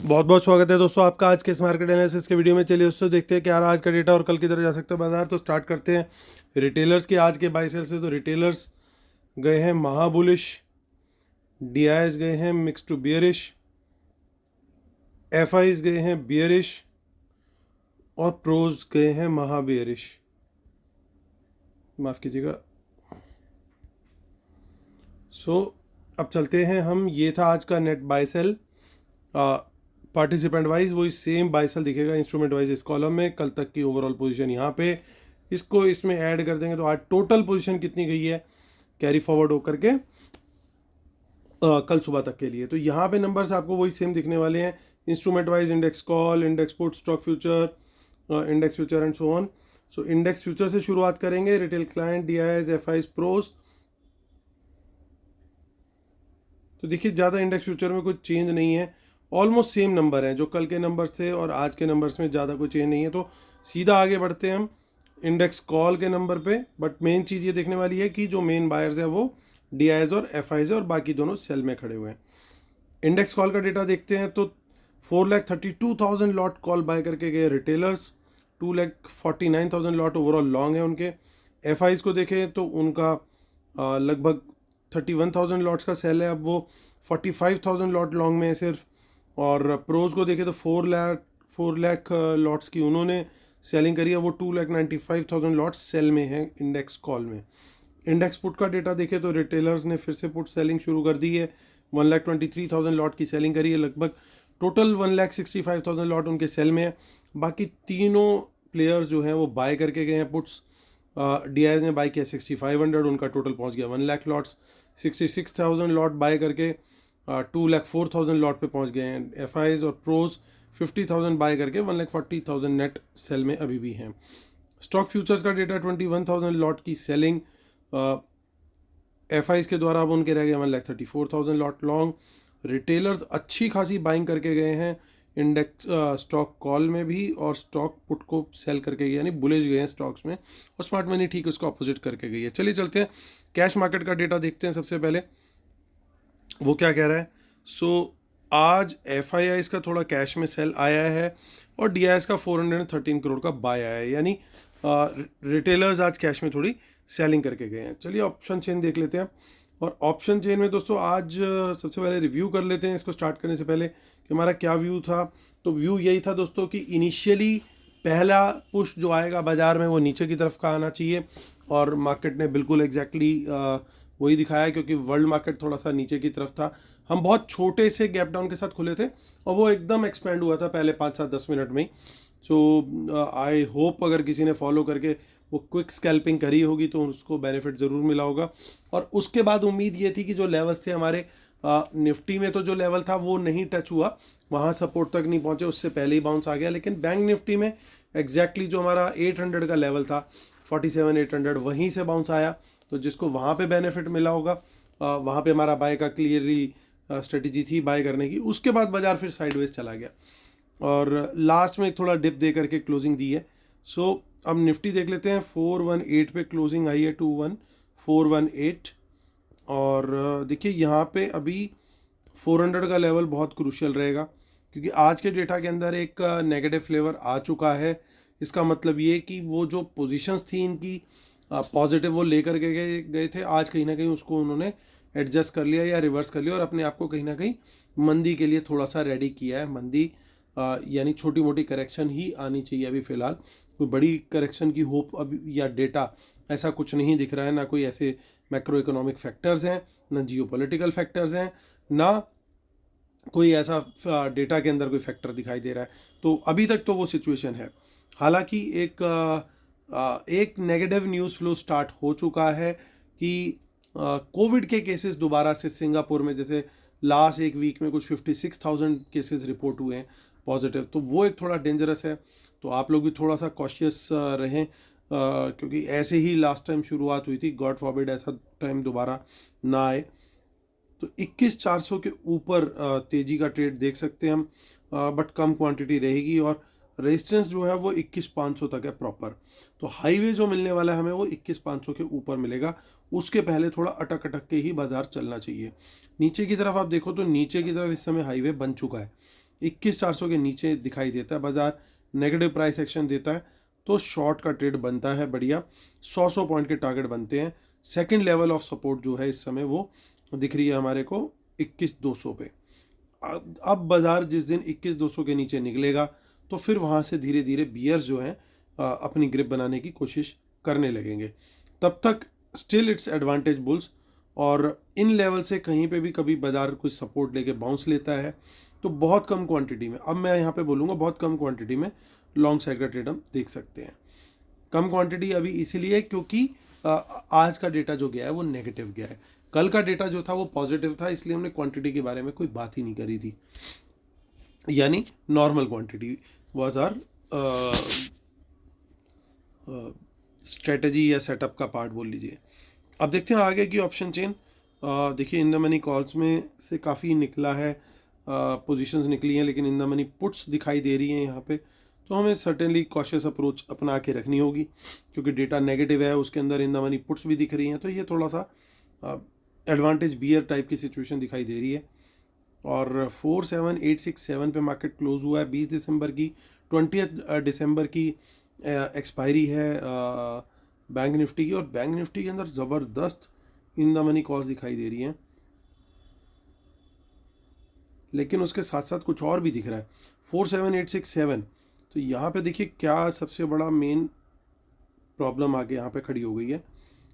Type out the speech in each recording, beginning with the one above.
बहुत बहुत स्वागत है दोस्तों आपका आज के इस मार्केट एनालिसिस के वीडियो में। चलिए दोस्तों देखते हैं कि यार आज का डेटा और कल की तरह जा सकते हैं बाजार। तो स्टार्ट करते हैं रिटेलर्स की आज के बाय सेल से। तो रिटेलर्स गए हैं महाबुलिश, डीआईएस गए हैं मिक्स टू बियरिश, एफआईज गए हैं बियरिश और प्रोज गए हैं महाबियरिश, माफ़ कीजिएगा। अब चलते हैं हम। ये था आज का net buy sell participant wise, वही सेम बाय सेल दिखेगा इंस्ट्रूमेंट वाइज इस कॉलम में। कल तक की ओवरऑल पोजीशन यहाँ पे, इसको इसमें ऐड कर देंगे तो आज टोटल पोजीशन कितनी गई है कैरी फॉरवर्ड होकर के कल सुबह तक के लिए। तो यहाँ पे नंबर्स आपको वही सेम दिखने वाले हैं instrument wise, index call, index put, stock future, index future and so on. So index future से शुरुआत करेंगे। Retail client, DIIs, FIIs, pros. तो देखिए ज़्यादा इंडेक्स फ्यूचर में कुछ चेंज नहीं है, ऑलमोस्ट सेम नंबर हैं जो कल के नंबर्स थे और आज के नंबर्स में ज़्यादा कोई चेंज नहीं है। तो सीधा आगे बढ़ते हैं हम इंडेक्स कॉल के नंबर पे। बट मेन चीज़ ये देखने वाली है कि जो मेन बायर्स है वो डीआईएस और एफआईज है और बाकी दोनों सेल में खड़े हुए हैं। इंडेक्स कॉल का डेटा देखते हैं तो 4,32,000 लॉट कॉल बाय करके गए रिटेलर्स, 2,49,000 लॉट ओवरऑल लॉन्ग है उनके। एफआईज को देखें तो उनका लगभग 31,000 लॉट्स का सेल है, अब वो 45,000 लॉट लॉन्ग में है सिर्फ। और प्रोज को देखें तो 4 लाख लॉट्स की उन्होंने सेलिंग करी है, वो 2,95,000 लॉट्स सेल में है इंडेक्स कॉल में। इंडेक्स पुट का डेटा देखें तो रिटेलर्स ने फिर से पुट सेलिंग शुरू कर दी है, 1,23,000 लॉट की सेलिंग करी है। लगभग टोटल 1,65,000 लॉट उनके सेल में है। बाकी तीनों प्लेयर्स जो हैं वो बाय करके गए हैं पुट्स। डीआईएस ने बाय किया 6,500, उनका टोटल पहुंच गया 1 लाख लॉट्स। 66,000 लॉट बाय करके 2,04,000 लॉट पे पहुंच गए हैं एफआईज। और प्रोज 50,000 बाय करके 1,40,000 नेट सेल में अभी भी हैं। स्टॉक फ्यूचर्स का डेटा 21,000 लॉट की सेलिंग एफआईज के द्वारा, अब उनके रह गए 1,34,000 लॉट लॉन्ग। रिटेलर्स अच्छी खासी बाइंग करके गए हैं इंडेक्स स्टॉक कॉल में भी और स्टॉक पुट को सेल करके गए, यानी बुलिश गए हैं स्टॉक्स में, और स्मार्ट मनी ठीक उसको अपोजिट करके गई है। चलिए चलते हैं कैश मार्केट का डेटा देखते हैं। सबसे पहले वो क्या कह रहा है। आज एफआईआईज का थोड़ा कैश में सेल आया है और डीआईएस का 413 करोड़ का बाय आया है, यानी रिटेलर्स आज कैश में थोड़ी सेलिंग करके गए हैं। चलिए ऑप्शन चेन देख लेते हैं। और ऑप्शन चेन में दोस्तों आज सबसे पहले रिव्यू कर लेते हैं इसको स्टार्ट करने से पहले कि हमारा क्या व्यू था। तो व्यू यही था दोस्तों कि इनिशियली पहला पुश जो आएगा बाजार में वो नीचे की तरफ का आना चाहिए, और मार्केट ने बिल्कुल एग्जैक्टली वही दिखाया, क्योंकि वर्ल्ड मार्केट थोड़ा सा नीचे की तरफ था। हम बहुत छोटे से गैप डाउन के साथ खुले थे और वो एकदम एक्सपेंड हुआ था पहले 5-7-10 मिनट में ही। सो आई होप अगर किसी ने फॉलो करके वो क्विक स्कैल्पिंग करी होगी तो उसको बेनिफिट ज़रूर मिला होगा। और उसके बाद उम्मीद ये थी कि जो लेवल्स थे हमारे निफ्टी में, तो जो लेवल था वो नहीं टच हुआ, वहाँ सपोर्ट तक नहीं पहुँचे, उससे पहले ही बाउंस आ गया। लेकिन बैंक निफ्टी में एग्जैक्टली जो हमारा 800 का लेवल था 47,800, वहीं से बाउंस आया। तो जिसको वहाँ पे बेनिफिट मिला होगा, वहाँ पे हमारा बाय का क्लियरली स्ट्रेटजी थी बाय करने की। उसके बाद बाजार फिर साइडवेज चला गया और लास्ट में एक थोड़ा डिप दे करके क्लोजिंग दी है। अब निफ्टी देख लेते हैं। 418 पे क्लोजिंग आई है, 21,418। और देखिए यहाँ पे अभी 400 का लेवल बहुत क्रूशियल रहेगा, क्योंकि आज के डेटा के अंदर एक नेगेटिव फ्लेवर आ चुका है। इसका मतलब ये कि वो जो पोजीशंस थी इनकी पॉजिटिव वो लेकर के गए थे, आज कहीं ना कहीं उसको उन्होंने एडजस्ट कर लिया या रिवर्स कर लिया और अपने आप को कहीं ना कहीं मंदी के लिए थोड़ा सा रेडी किया है। मंदी यानी छोटी मोटी करेक्शन ही आनी चाहिए अभी फ़िलहाल, कोई बड़ी करेक्शन की होप अभी या डेटा ऐसा कुछ नहीं दिख रहा है। ना कोई ऐसे मैक्रो इकोनॉमिक फैक्टर्स हैं, ना जियोपॉलिटिकल फैक्टर्स हैं, ना कोई ऐसा डेटा के अंदर कोई फैक्टर दिखाई दे रहा है। तो अभी तक तो वो सिचुएशन है। हालांकि एक नेगेटिव न्यूज़ फ्लो स्टार्ट हो चुका है कि कोविड के केसेस दोबारा से सिंगापुर में, जैसे लास्ट एक वीक में कुछ 56,000 केसेस रिपोर्ट हुए हैं पॉजिटिव, तो वो एक थोड़ा डेंजरस है। तो आप लोग भी थोड़ा सा कॉशियस रहें, क्योंकि ऐसे ही लास्ट टाइम शुरुआत हुई थी, गॉड फॉरबिड ऐसा टाइम दोबारा ना आए। तो 21,400 के ऊपर तेज़ी का ट्रेड देख सकते हैं हम, बट कम क्वांटिटी रहेगी। और रेजिस्टेंस जो है वो 21,500 तक है प्रॉपर। तो हाईवे जो मिलने वाला है हमें वो 21,500 के ऊपर मिलेगा, उसके पहले थोड़ा अटक अटक के ही बाजार चलना चाहिए। नीचे की तरफ आप देखो तो नीचे की तरफ इस समय हाईवे बन चुका है, 21,400 के नीचे दिखाई देता है, बाजार नेगेटिव प्राइस एक्शन देता है, तो शॉर्ट का ट्रेड बनता है बढ़िया। 100 पॉइंट के टारगेट बनते हैं। सेकंड लेवल ऑफ सपोर्ट जो है इस समय वो दिख रही है हमारे को 21,200 पे। अब बाजार जिस दिन 21,200 के नीचे निकलेगा तो फिर वहाँ से धीरे धीरे बियर्स जो हैं अपनी ग्रिप बनाने की कोशिश करने लगेंगे। तब तक स्टिल इट्स एडवांटेज बुल्स, और इन लेवल से कहीं पे भी कभी बाजार कुछ सपोर्ट लेके बाउंस लेता है तो बहुत कम क्वांटिटी में, अब मैं यहाँ पे बोलूँगा बहुत कम क्वांटिटी में लॉन्ग साइड का ट्रेड हम देख सकते हैं। कम क्वांटिटी अभी इसीलिए क्योंकि आज का डेटा जो गया है वो नेगेटिव गया है, कल का डेटा जो था वो पॉजिटिव था, इसलिए हमने क्वांटिटी के बारे में कोई बात ही नहीं करी थी, यानी normal quantity was our strategy या सेटअप का पार्ट बोल लीजिए। अब देखते हैं आगे की ऑप्शन चेन। देखिए इन द मनी कॉल्स में से काफ़ी निकला है, पोजीशंस निकली हैं, लेकिन इन द मनी पुट्स दिखाई दे रही हैं यहाँ पे, तो हमें सर्टेनली कॉशियस अप्रोच अपना के रखनी होगी क्योंकि डेटा नेगेटिव है, उसके अंदर इन द मनी पुट्स भी दिख रही हैं, तो ये थोड़ा सा एडवांटेज बियर टाइप की सिचुएशन दिखाई दे रही है। और 47867 पे मार्केट क्लोज हुआ है। 20 दिसंबर की 20 दिसंबर की एक्सपायरी है बैंक निफ्टी की, और बैंक निफ्टी के अंदर ज़बरदस्त इन द मनी कॉल्स दिखाई दे रही हैं, लेकिन उसके साथ साथ कुछ और भी दिख रहा है। 47867, तो यहाँ पे देखिए क्या सबसे बड़ा मेन प्रॉब्लम आके यहाँ पे खड़ी हो गई है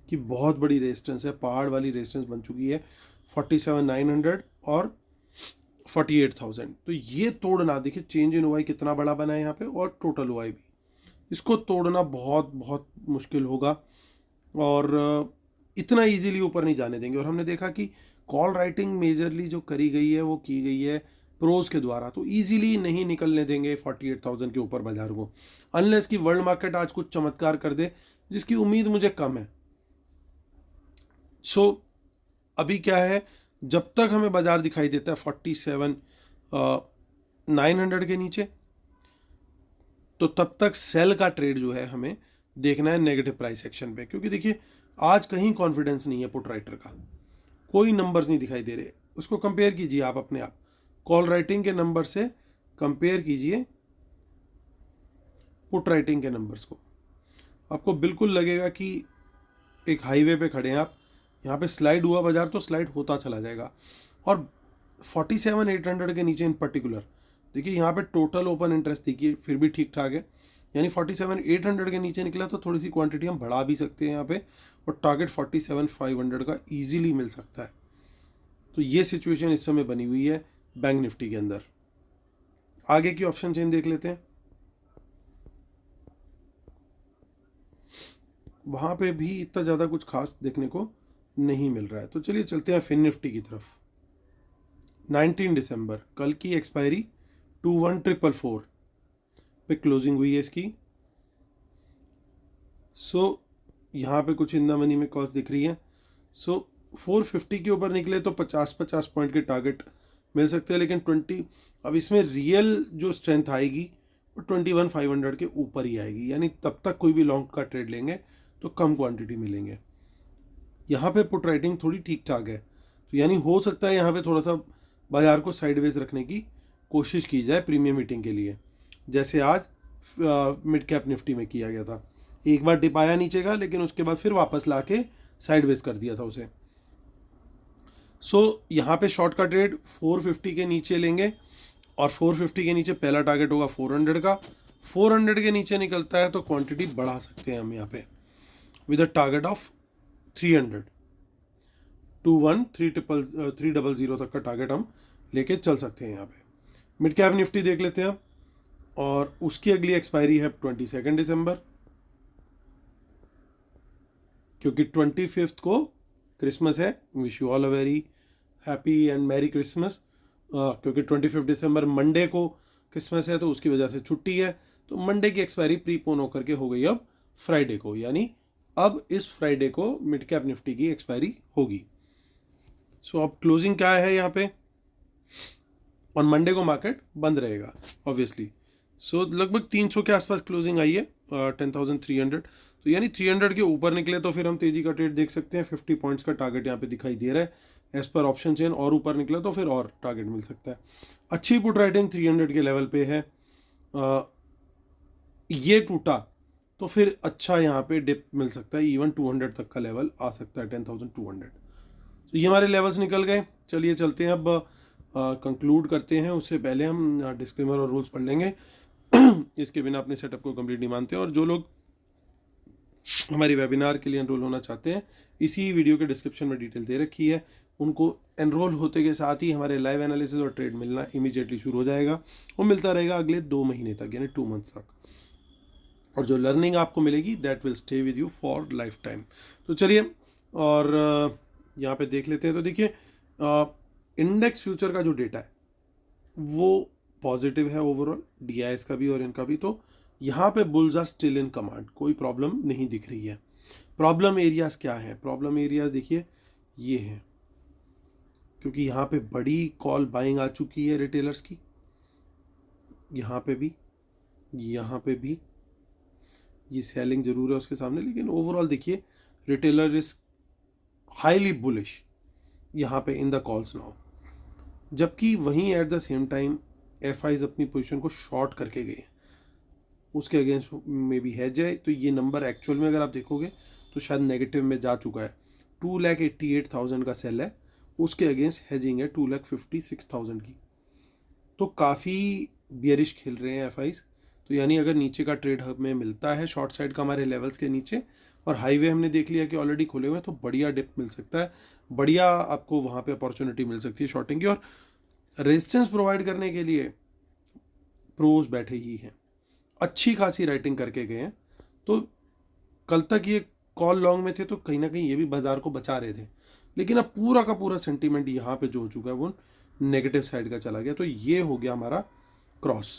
कि बहुत बड़ी रेजिस्टेंस है, पहाड़ वाली रेजिस्टेंस बन चुकी है 47,900 और 48,000। तो ये तोड़ना, देखिए चेंज इन ओआई कितना बड़ा बना है यहाँ पे, और टोटल ओआई भी, इसको तोड़ना बहुत बहुत मुश्किल होगा और इतना इजीली ऊपर नहीं जाने देंगे। और हमने देखा कि कॉल राइटिंग मेजरली जो करी गई है वो की गई है प्रोज के द्वारा, तो इजीली नहीं निकलने देंगे 48,000 के ऊपर बाजार को, अनलेस कि वर्ल्ड मार्केट आज कुछ चमत्कार कर दे, जिसकी उम्मीद मुझे कम है। सो अभी क्या है, जब तक हमें बाजार दिखाई देता है 47,900 के नीचे, तो तब तक सेल का ट्रेड जो है हमें देखना है नेगेटिव प्राइस एक्शन पे, क्योंकि देखिए आज कहीं कॉन्फिडेंस नहीं है पुट राइटर का, कोई नंबर्स नहीं दिखाई दे रहे। उसको कंपेयर कीजिए आप अपने आप, कॉल राइटिंग के नंबर से कंपेयर कीजिए पुट राइटिंग के नंबर्स को, आपको बिल्कुल लगेगा कि एक हाईवे पे खड़े हैं आप, यहाँ पे स्लाइड हुआ बाजार तो स्लाइड होता चला जाएगा। और 47,800 के नीचे इन पर्टिकुलर देखिए यहाँ पे टोटल ओपन इंटरेस्ट देखिए फिर भी ठीक ठाक है, यानी 47,800 के नीचे निकला तो थोड़ी सी क्वांटिटी हम बढ़ा भी सकते हैं यहाँ पे, और टारगेट 47,500 का इजीली मिल सकता है। तो ये सिचुएशन इस समय बनी हुई है बैंक निफ्टी के अंदर। आगे की ऑप्शन चेन देख लेते हैं, वहाँ पे भी इतना ज़्यादा कुछ खास देखने को नहीं मिल रहा है। तो चलिए चलते हैं फिन निफ्टी की तरफ। 19 दिसंबर कल की एक्सपायरी 21,444 पे क्लोजिंग हुई है इसकी। सो यहाँ पे कुछ इन द मनी में कॉस्ट दिख रही है। सो 450 के ऊपर निकले तो 50-50 पॉइंट के टारगेट मिल सकते हैं, लेकिन 20 अब इसमें रियल जो स्ट्रेंथ आएगी वो 21,500 के ऊपर ही आएगी, यानी तब तक कोई भी लॉन्ग का ट्रेड लेंगे तो कम क्वांटिटी मिलेंगे। यहाँ पे पुट राइटिंग थोड़ी ठीक ठाक है, तो यानी हो सकता है यहाँ पे थोड़ा सा बाजार को साइडवेज रखने की कोशिश की जाए प्रीमियम मीटिंग के लिए, जैसे आज मिड कैप निफ्टी में किया गया था। एक बार डिप आया नीचे का, लेकिन उसके बाद फिर वापस ला के साइडवेज कर दिया था उसे। सो यहाँ पे शॉर्ट का ट्रेड 450 के नीचे लेंगे, और 450 के नीचे पहला टारगेट होगा 400 का। 400 के नीचे निकलता है तो क्वांटिटी बढ़ा सकते हैं हम यहाँ पे विद अ टारगेट ऑफ 300 300 तक का टारगेट हम लेके चल सकते हैं यहाँ पे। मिड कैप निफ्टी देख लेते हैं, और उसकी अगली एक्सपायरी है 22 दिसंबर, क्योंकि 25 को क्रिसमस है। Wish you all a very happy and merry Christmas, क्योंकि 25 दिसंबर मंडे को क्रिसमस है तो उसकी वजह से छुट्टी है, तो मंडे की एक्सपायरी प्रीपोन होकर के हो गई अब फ्राइडे को, यानी अब इस फ्राइडे को मिड कैप निफ्टी की एक्सपायरी होगी। सो अब क्लोजिंग क्या है यहाँ पे, और मंडे को मार्केट बंद रहेगा ऑब्वियसली। सो लगभग 300 के आसपास क्लोजिंग आई है, 10,300, तो यानी 300 के ऊपर निकले तो फिर हम तेजी का ट्रेड देख सकते हैं। 50 पॉइंट्स का टारगेट यहाँ पे दिखाई दे रहा है, एज पर ऑप्शन चेन और ऊपर निकला तो फिर और टारगेट मिल सकता है। अच्छी पुट राइटिंग 300 के लेवल पे है। ये टूटा तो फिर अच्छा यहाँ पे डिप मिल सकता है, इवन 200 तक का लेवल आ सकता है, 10,200। तो ये हमारे लेवल्स निकल गए। चलिए चलते हैं अब कंक्लूड करते हैं। उससे पहले हम डिस्क्लेमर और रूल्स पढ़ लेंगे। इसके बिना अपने सेटअप को कंप्लीट नहीं मानते। और जो लोग हमारी वेबिनार के लिए एनरोल होना चाहते हैं, इसी वीडियो के डिस्क्रिप्शन में डिटेल दे रखी है, उनको एनरोल होते के साथ ही हमारे लाइव एनालिसिस और ट्रेड मिलना इमीडिएटली शुरू हो जाएगा। वो मिलता रहेगा अगले 2 महीने तक, यानी 2 मंथ्स तक। और जो लर्निंग आपको मिलेगी that will stay with you for life time. तो चलिए और यहाँ पे देख लेते हैं। तो देखिए इंडेक्स फ्यूचर का जो डेटा है वो पॉजिटिव है ओवरऑल, DIs का भी और इनका भी। तो यहाँ पे bulls are still in command, कोई प्रॉब्लम नहीं दिख रही है। प्रॉब्लम एरियाज क्या है? प्रॉब्लम एरियाज देखिए ये है, क्योंकि यहाँ पे बड़ी कॉल बाइंग आ चुकी है रिटेलर्स की, यहाँ पे भी, यहाँ पे भी ये सेलिंग जरूर है उसके सामने, लेकिन ओवरऑल देखिए रिटेलर इज हाईली बुलिश यहाँ पे इन द कॉल्स नाउ। जबकि वहीं at the same time FIs अपनी पोजीशन को शॉर्ट करके गए, उसके अगेंस्ट में भी हैज है। तो ये नंबर एक्चुअल में अगर आप देखोगे तो शायद नेगेटिव में जा चुका है। 2,88,000 का सेल है, उसके अगेंस्ट हैजिंग है 2,56,000 की। तो काफ़ी बियरिश खेल रहे हैं FIs। तो यानी अगर नीचे का ट्रेड हमें मिलता है शॉर्ट साइड का हमारे लेवल्स के नीचे, और हाईवे हमने देख लिया कि ऑलरेडी खुले हुए हैं, तो बढ़िया डिप मिल सकता है, बढ़िया आपको वहाँ पे अपॉर्चुनिटी मिल सकती है शॉर्टिंग की। और रेजिस्टेंस प्रोवाइड करने के लिए प्रोज बैठे ही हैं, अच्छी खासी राइटिंग करके गए हैं। तो कल तक ये कॉल लॉन्ग में थे तो कहीं ना कहीं ये भी बाजार को बचा रहे थे, लेकिन अब पूरा का पूरा सेंटीमेंट यहाँ पे जो हो चुका है वो नेगेटिव साइड का चला गया। तो ये हो गया हमारा क्रॉस,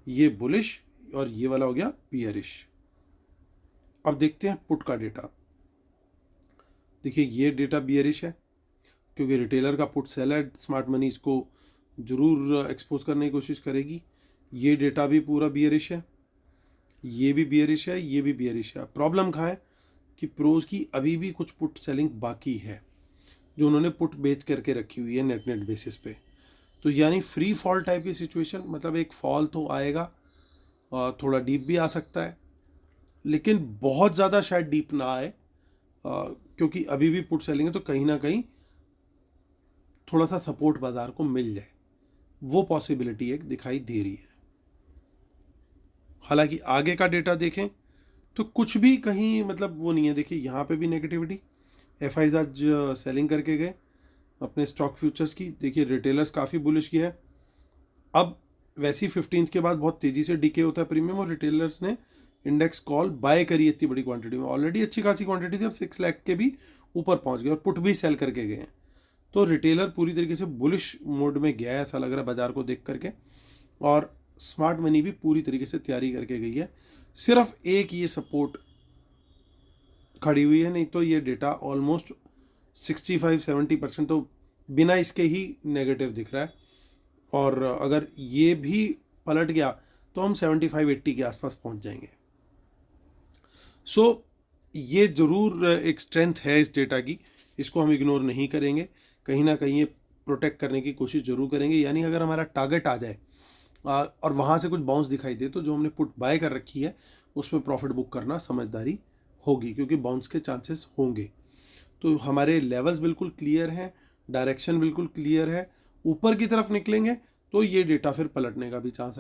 ये बुलिश और ये वाला हो गया बियरिश। अब देखते हैं पुट का डेटा। देखिए ये डेटा बियरिश है, क्योंकि रिटेलर का पुट सेल है, स्मार्ट मनी इसको जरूर एक्सपोज करने की कोशिश करेगी। ये डेटा भी पूरा बियरिश है, ये भी बियरिश है, ये भी बियरिश है। प्रॉब्लम कहाँ है कि प्रोज की अभी भी कुछ पुट सेलिंग बाकी है, जो उन्होंने पुट बेच करके रखी हुई है नेट बेसिस पे। तो यानी फ्री फॉल टाइप की सिचुएशन, मतलब एक फॉल तो आएगा, थोड़ा डीप भी आ सकता है, लेकिन बहुत ज़्यादा शायद डीप ना आए, क्योंकि अभी भी पुट सेलिंग है। तो कहीं ना कहीं थोड़ा सा सपोर्ट बाजार को मिल जाए, वो पॉसिबिलिटी एक दिखाई दे रही है। हालांकि आगे का डेटा देखें तो कुछ भी कहीं मतलब वो नहीं है। देखिए यहाँ पे भी नेगेटिविटी, FIs आज सेलिंग करके गए अपने स्टॉक फ्यूचर्स की। देखिए रिटेलर्स काफ़ी बुलिश किया है। अब वैसी 15th के बाद बहुत तेज़ी से डीके होता है प्रीमियम, और रिटेलर्स ने इंडेक्स कॉल बाय करी इतनी बड़ी क्वांटिटी में, ऑलरेडी अच्छी खासी क्वांटिटी थी, अब 6 लाख के भी ऊपर पहुंच गए और पुट भी सेल करके गए हैं। तो रिटेलर पूरी तरीके से बुलिश मोड में गया है ऐसा लग रहा है बाजार को देख करके, और स्मार्ट मनी भी पूरी तरीके से तैयारी करके गई है। सिर्फ एक ये सपोर्ट खड़ी हुई है, नहीं तो ये डेटा ऑलमोस्ट 65-70% तो बिना इसके ही नेगेटिव दिख रहा है। और अगर ये भी पलट गया तो हम 75-80 के आसपास पहुंच जाएंगे। सो ये ज़रूर एक स्ट्रेंथ है इस डेटा की, इसको हम इग्नोर नहीं करेंगे, कहीं ना कहीं ये प्रोटेक्ट करने की कोशिश ज़रूर करेंगे। यानी अगर हमारा टारगेट आ जाए और वहाँ से कुछ बाउंस दिखाई दे, तो जो हमने पुट बाय कर रखी है उसमें प्रॉफिट बुक करना समझदारी होगी, क्योंकि बाउंस के चांसेस होंगे। तो हमारे लेवल्स बिल्कुल क्लियर हैं, डायरेक्शन बिल्कुल क्लियर है। ऊपर की तरफ निकलेंगे तो ये डेटा फिर पलटने का भी चांस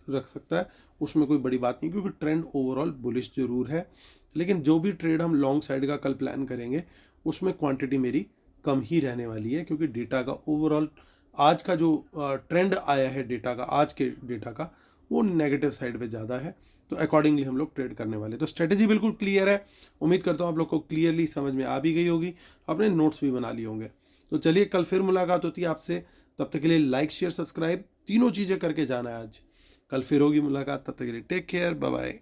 रख सकता है, उसमें कोई बड़ी बात नहीं, क्योंकि ट्रेंड ओवरऑल बुलिश जरूर है। लेकिन जो भी ट्रेड हम लॉन्ग साइड का कल प्लान करेंगे उसमें क्वांटिटी मेरी कम ही रहने वाली है, क्योंकि डेटा का ओवरऑल आज का जो ट्रेंड आया है डेटा का, आज के डेटा का, वो नेगेटिव साइड पे ज़्यादा है। तो अकॉर्डिंगली हम लोग ट्रेड करने वाले। तो स्ट्रेटेजी बिल्कुल क्लियर है, उम्मीद करता हूँ आप लोग को क्लियरली समझ में आ भी गई होगी, अपने नोट्स भी बना लिए होंगे। तो चलिए कल फिर मुलाकात होती है आपसे, तब तक के लिए लाइक शेयर सब्सक्राइब तीनों चीज़ें करके जाना है आज। कल फिर होगी मुलाकात, तब तक के लिए टेक केयर, बाय बाय।